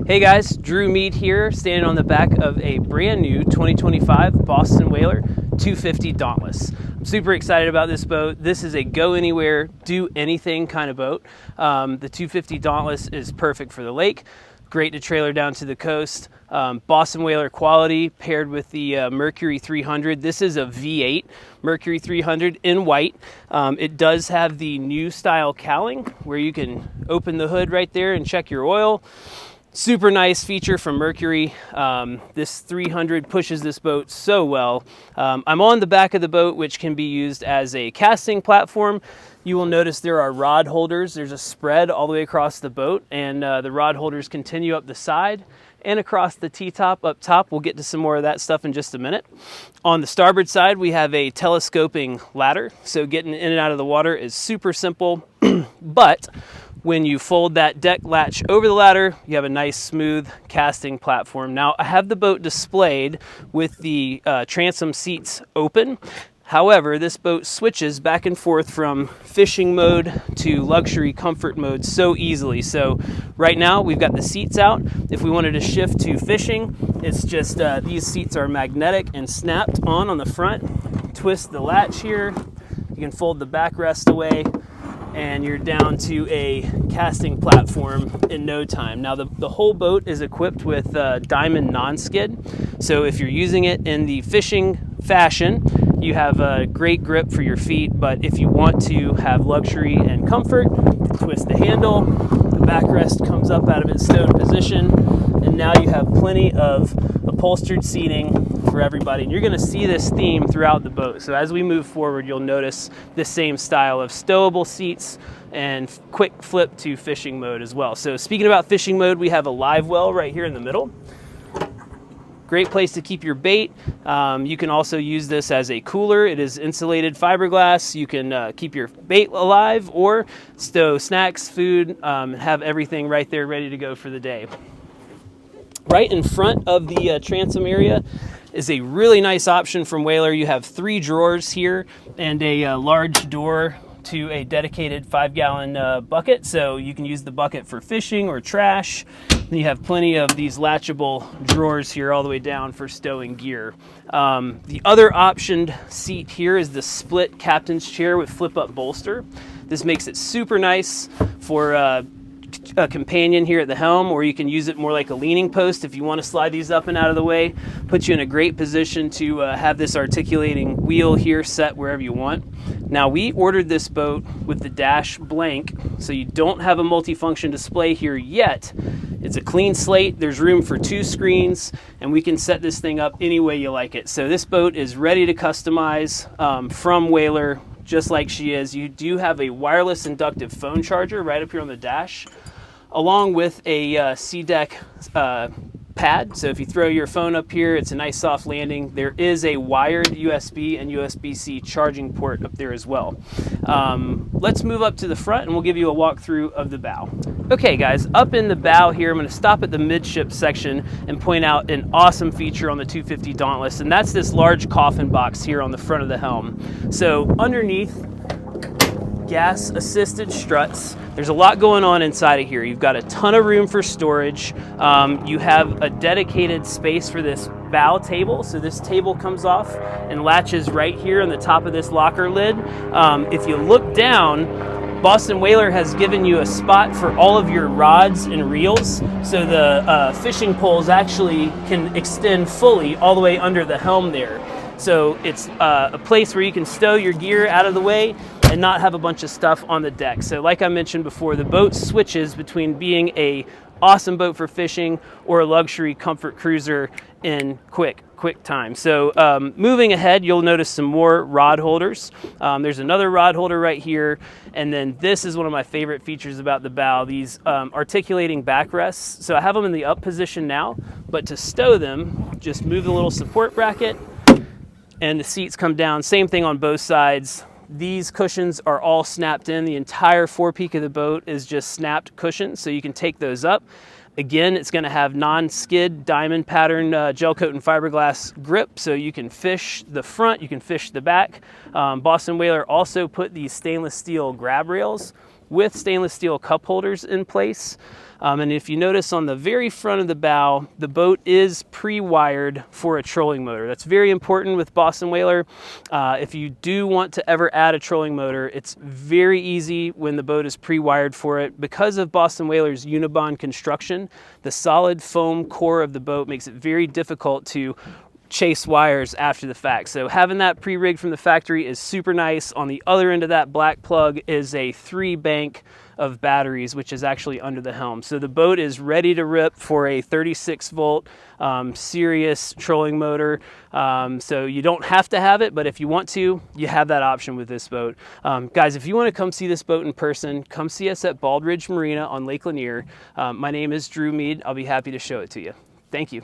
Hey guys, Drew Mead here, standing on the back of a brand new 2025 Boston Whaler 250 Dauntless. I'm super excited about this boat. This is a go anywhere, do anything kind of boat. The 250 Dauntless is perfect for the lake, great to trailer down to the coast. Boston Whaler quality paired with the Mercury 300. This is a V8 Mercury 300 in white. It does have the new style cowling where you can open the hood right there and check your oil. Super nice feature from Mercury. This 300 pushes this boat so well. I'm on the back of the boat, which can be used as a casting platform. You will notice there are rod holders. There's a spread all the way across the boat, and the rod holders continue up the side and across the T-top up top. We'll get to some more of that stuff in just a minute. On the starboard side, we have a telescoping ladder, so getting in and out of the water is super simple, but when you fold that deck latch over the ladder, you have a nice smooth casting platform. Now, I have the boat displayed with the transom seats open. However, this boat switches back and forth from fishing mode to luxury comfort mode so easily. So right now we've got the seats out. If we wanted to shift to fishing, it's just these seats are magnetic and snapped on the front. Twist the latch here. You can fold the backrest away, and you're down to a casting platform in no time. Now the whole boat is equipped with diamond non-skid. So if you're using it in the fishing fashion, you have a great grip for your feet, but if you want to have luxury and comfort, twist the handle, the backrest comes up out of its stowed position, and now you have plenty of upholstered seating for everybody. And you're gonna see this theme throughout the boat. So as we move forward, you'll notice the same style of stowable seats and quick flip to fishing mode as well. So speaking about fishing mode, we have a live well right here in the middle. Great place to keep your bait. You can also use this as a cooler. It is insulated fiberglass. You can keep your bait alive or stow snacks, food, have everything right there ready to go for the day. Right in front of the transom area is a really nice option from Whaler. You have 3 drawers here and a large door to a dedicated 5-gallon bucket, so you can use the bucket for fishing or trash. And you have plenty of these latchable drawers here all the way down for stowing gear. The other optioned seat here is the split captain's chair with flip-up bolster. This makes it super nice for a companion here at the helm, or you can use it more like a leaning post if you want to slide these up and out of the way. Puts you in a great position to have this articulating wheel here set wherever you want. Now, we ordered this boat with the dash blank, so you don't have a multifunction display here yet. It's a clean slate. There's room for 2 screens, and we can set this thing up any way you like it. So this boat is ready to customize from Whaler, just like she is. You do have a wireless inductive phone charger right up here on the dash, along with a C-deck pad. So if you throw your phone up here, it's a nice soft landing. There is a wired USB and USB-C charging port up there as well. Let's move up to the front and we'll give you a walkthrough of the bow. Okay guys, up in the bow here, I'm going to stop at the midship section and point out an awesome feature on the 250 Dauntless, and that's this large coffin box here on the front of the helm. So underneath, gas assisted struts. There's a lot going on inside of here. You've got a ton of room for storage. You have a dedicated space for this bow table. So this table comes off and latches right here on the top of this locker lid. If you look down, Boston Whaler has given you a spot for all of your rods and reels. So the fishing poles actually can extend fully all the way under the helm there. So it's a place where you can stow your gear out of the way and not have a bunch of stuff on the deck. So like I mentioned before, the boat switches between being a awesome boat for fishing or a luxury comfort cruiser in quick time. So moving ahead, you'll notice some more rod holders. There's another rod holder right here. And then this is one of my favorite features about the bow, these articulating backrests. So I have them in the up position now, but to stow them, just move the little support bracket and the seats come down. Same thing on both sides. These cushions are all snapped in. The entire forepeak of the boat is just snapped cushions, so you can take those up. Again, it's going to have non-skid diamond pattern gel coat and fiberglass grip, so you can fish the front, you can fish the back. Boston Whaler also put these stainless steel grab rails with stainless steel cup holders in place. And if you notice on the very front of the bow, the boat is pre-wired for a trolling motor. That's very important with Boston Whaler. If you do want to ever add a trolling motor, it's very easy when the boat is pre-wired for it. Because of Boston Whaler's Unibond construction, the solid foam core of the boat makes it very difficult to chase wires after the fact. So having that pre-rigged from the factory is super nice. On the other end of that black plug is a 3-bank of batteries, which is actually under the helm. So the boat is ready to rip for a 36-volt serious trolling motor. So you don't have to have it, but if you want to, you have that option with this boat. Guys, if you want to come see this boat in person, come see us at Bald Ridge Marina on Lake Lanier. My name is Drew Mead. I'll be happy to show it to you. Thank you.